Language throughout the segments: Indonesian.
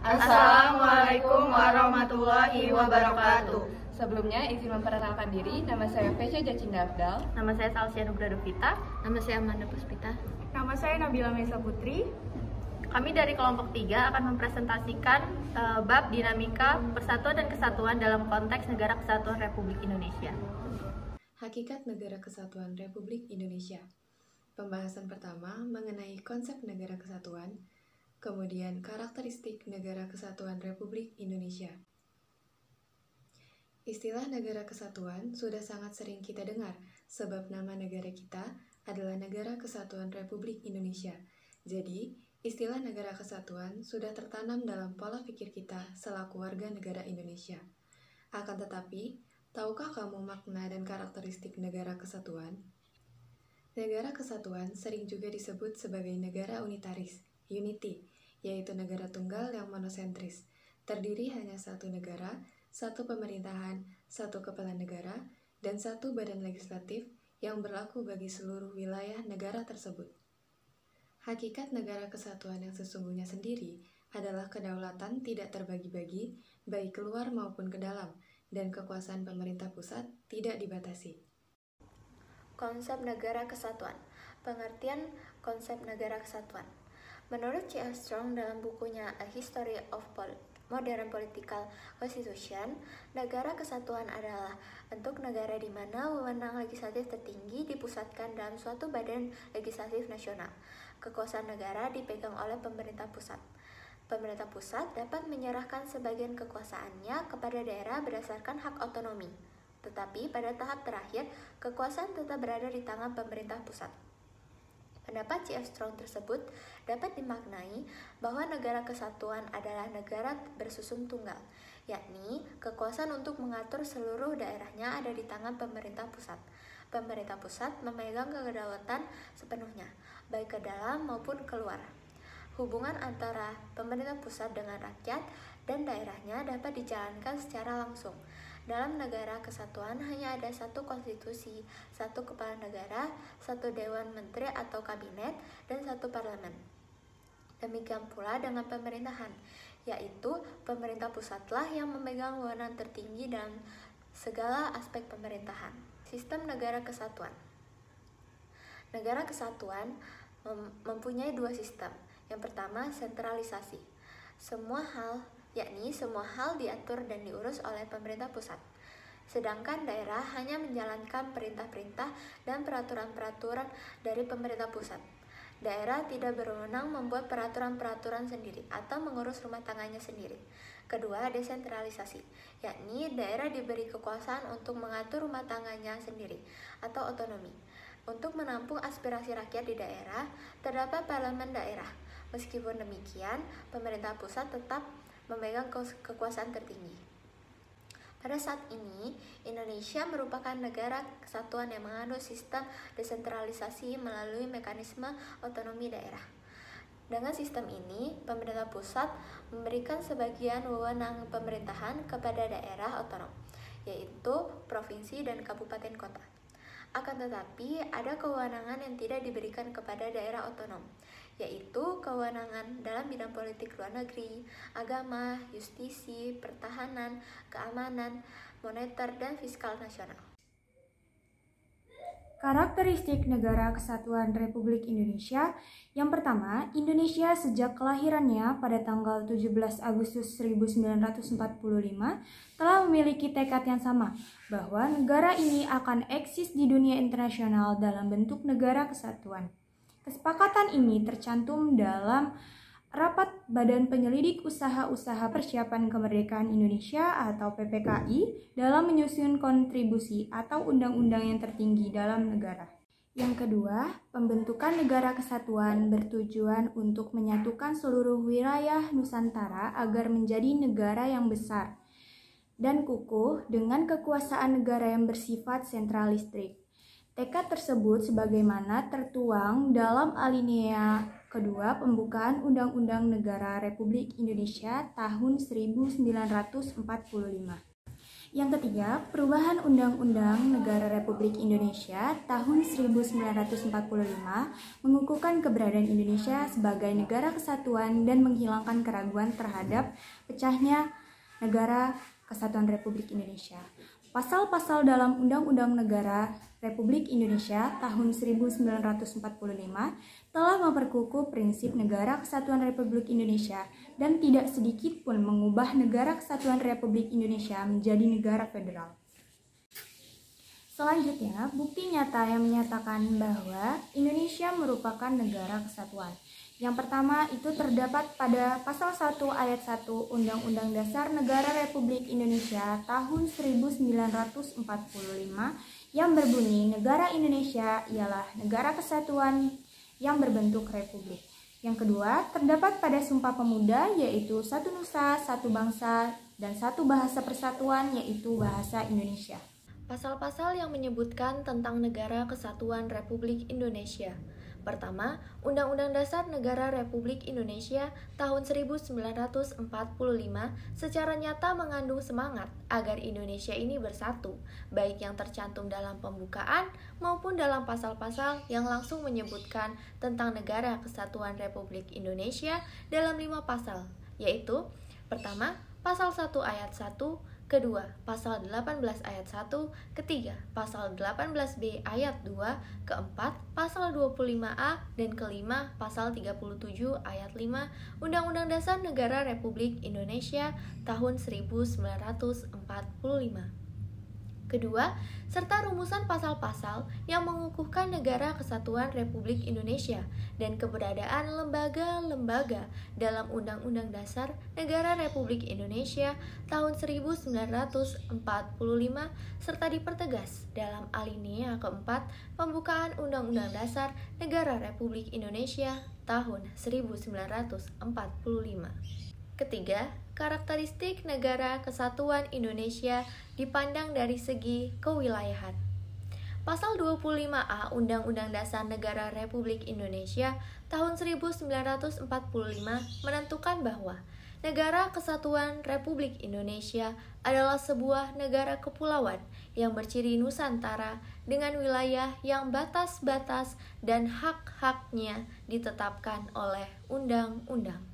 Assalamualaikum warahmatullahi wabarakatuh. Sebelumnya izin memperkenalkan diri, nama saya Vesya Jacinda Abdal. Nama saya Salsia Nugra Devita. Nama saya Amanda Puspita. Nama saya Nabila Mesa Putri. Kami dari kelompok 3 akan mempresentasikan bab dinamika persatuan dan kesatuan dalam konteks Negara Kesatuan Republik Indonesia. Hakikat Negara Kesatuan Republik Indonesia. Pembahasan pertama mengenai konsep negara kesatuan, kemudian karakteristik Negara Kesatuan Republik Indonesia. Istilah negara kesatuan sudah sangat sering kita dengar, sebab nama negara kita adalah Negara Kesatuan Republik Indonesia. Jadi, istilah negara kesatuan sudah tertanam dalam pola pikir kita selaku warga negara Indonesia. Akan tetapi, tahukah kamu makna dan karakteristik negara kesatuan? Negara kesatuan sering juga disebut sebagai negara unitaris, unity, yaitu negara tunggal yang monosentris, terdiri hanya satu negara, satu pemerintahan, satu kepala negara, dan satu badan legislatif yang berlaku bagi seluruh wilayah negara tersebut. Hakikat negara kesatuan yang sesungguhnya sendiri adalah kedaulatan tidak terbagi-bagi, baik keluar maupun ke dalam, dan kekuasaan pemerintah pusat tidak dibatasi. Konsep negara kesatuan. Pengertian konsep negara kesatuan. Menurut C. Armstrong dalam bukunya A History of Modern Political Constitution, negara kesatuan adalah bentuk negara di mana wewenang legislatif tertinggi dipusatkan dalam suatu badan legislatif nasional. Kekuasaan negara dipegang oleh pemerintah pusat. Pemerintah pusat dapat menyerahkan sebagian kekuasaannya kepada daerah berdasarkan hak otonomi. Tetapi pada tahap terakhir, kekuasaan tetap berada di tangan pemerintah pusat. Pendapat C. Armstrong tersebut dapat dimaknai bahwa negara kesatuan adalah negara bersusun tunggal, yakni kekuasaan untuk mengatur seluruh daerahnya ada di tangan pemerintah pusat. Pemerintah pusat memegang kedaulatan sepenuhnya, baik ke dalam maupun keluar. Hubungan antara pemerintah pusat dengan rakyat dan daerahnya dapat dijalankan secara langsung. Dalam negara kesatuan hanya ada satu konstitusi, satu kepala negara, satu dewan menteri atau kabinet, dan satu parlemen. Demikian pula dengan pemerintahan, yaitu pemerintah pusatlah yang memegang wewenang tertinggi dalam segala aspek pemerintahan. Sistem negara kesatuan. Negara kesatuan mempunyai dua sistem. Yang pertama, sentralisasi. Semua hal diatur dan diurus oleh pemerintah pusat. Sedangkan daerah hanya menjalankan perintah-perintah dan peraturan-peraturan dari pemerintah pusat. Daerah tidak berwenang membuat peraturan-peraturan sendiri atau mengurus rumah tangganya sendiri. Kedua, desentralisasi, yakni daerah diberi kekuasaan untuk mengatur rumah tangganya sendiri atau otonomi. Untuk menampung aspirasi rakyat di daerah, terdapat parlemen daerah. Meskipun demikian, pemerintah pusat tetap memegang kekuasaan tertinggi. Pada saat ini, Indonesia merupakan negara kesatuan yang menganut sistem desentralisasi melalui mekanisme otonomi daerah. Dengan sistem ini, pemerintah pusat memberikan sebagian wewenang pemerintahan kepada daerah otonom, yaitu provinsi dan kabupaten kota. Akan tetapi, ada kewenangan yang tidak diberikan kepada daerah otonom, yaitu kewenangan dalam bidang politik luar negeri, agama, justisi, pertahanan, keamanan, moneter, dan fiskal nasional. Karakteristik Negara Kesatuan Republik Indonesia. Yang pertama, Indonesia sejak kelahirannya pada tanggal 17 Agustus 1945 telah memiliki tekad yang sama bahwa negara ini akan eksis di dunia internasional dalam bentuk negara kesatuan. Kesepakatan ini tercantum dalam Rapat Badan Penyelidik Usaha-Usaha Persiapan Kemerdekaan Indonesia atau PPKI dalam menyusun kontribusi atau undang-undang yang tertinggi dalam negara. Yang kedua, pembentukan negara kesatuan bertujuan untuk menyatukan seluruh wilayah Nusantara agar menjadi negara yang besar dan kukuh dengan kekuasaan negara yang bersifat sentralistik. Tekad tersebut sebagaimana tertuang dalam alinea kedua pembukaan Undang-Undang Negara Republik Indonesia tahun 1945. Yang ketiga, perubahan Undang-Undang Negara Republik Indonesia tahun 1945 mengukuhkan keberadaan Indonesia sebagai negara kesatuan dan menghilangkan keraguan terhadap pecahnya Negara Kesatuan Republik Indonesia. Pasal-pasal dalam Undang-Undang Negara Republik Indonesia tahun 1945 telah memperkukuh prinsip Negara Kesatuan Republik Indonesia dan tidak sedikit pun mengubah Negara Kesatuan Republik Indonesia menjadi negara federal. Selanjutnya, bukti nyata yang menyatakan bahwa Indonesia merupakan negara kesatuan. Yang pertama itu terdapat pada pasal 1 ayat 1 Undang-Undang Dasar Negara Republik Indonesia tahun 1945 yang berbunyi negara Indonesia ialah negara kesatuan yang berbentuk republik. Yang kedua, terdapat pada Sumpah Pemuda yaitu satu nusa, satu bangsa, dan satu bahasa persatuan yaitu bahasa Indonesia. Pasal-pasal yang menyebutkan tentang Negara Kesatuan Republik Indonesia. Pertama, Undang-Undang Dasar Negara Republik Indonesia tahun 1945 secara nyata mengandung semangat agar Indonesia ini bersatu, baik yang tercantum dalam pembukaan maupun dalam pasal-pasal yang langsung menyebutkan tentang Negara Kesatuan Republik Indonesia dalam 5 pasal, yaitu pertama, pasal 1 ayat 1, kedua, pasal 18 ayat 1, ketiga, pasal 18B ayat 2, keempat, pasal 25A, dan kelima, pasal 37 ayat 5 Undang-Undang Dasar Negara Republik Indonesia tahun 1945. Kedua, serta rumusan pasal-pasal yang mengukuhkan Negara Kesatuan Republik Indonesia dan keberadaan lembaga-lembaga dalam Undang-Undang Dasar Negara Republik Indonesia tahun 1945 serta dipertegas dalam alinea keempat pembukaan Undang-Undang Dasar Negara Republik Indonesia tahun 1945. Ketiga, karakteristik Negara Kesatuan Indonesia dipandang dari segi kewilayahan. Pasal 25A Undang-Undang Dasar Negara Republik Indonesia tahun 1945 menentukan bahwa Negara Kesatuan Republik Indonesia adalah sebuah negara kepulauan yang berciri Nusantara dengan wilayah yang batas-batas dan hak-haknya ditetapkan oleh undang-undang.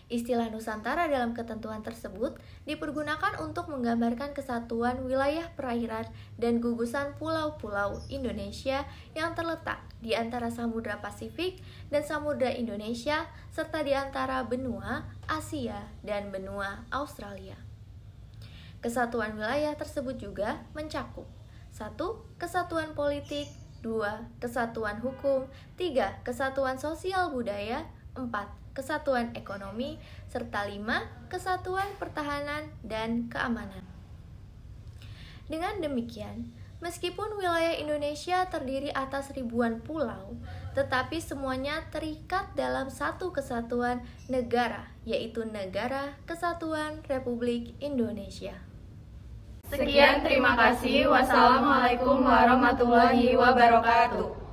Istilah Nusantara dalam ketentuan tersebut dipergunakan untuk menggambarkan kesatuan wilayah perairan dan gugusan pulau-pulau Indonesia yang terletak di antara Samudra Pasifik dan Samudra Indonesia serta di antara benua Asia dan benua Australia. Kesatuan wilayah tersebut juga mencakup 1. Kesatuan politik, 2. Kesatuan hukum, 3. Kesatuan sosial budaya, 4. Kesatuan ekonomi, serta 5. Kesatuan pertahanan dan keamanan. Dengan demikian, meskipun wilayah Indonesia terdiri atas ribuan pulau, tetapi semuanya terikat dalam satu kesatuan negara, yaitu Negara Kesatuan Republik Indonesia. Sekian, terima kasih. Wassalamualaikum warahmatullahi wabarakatuh.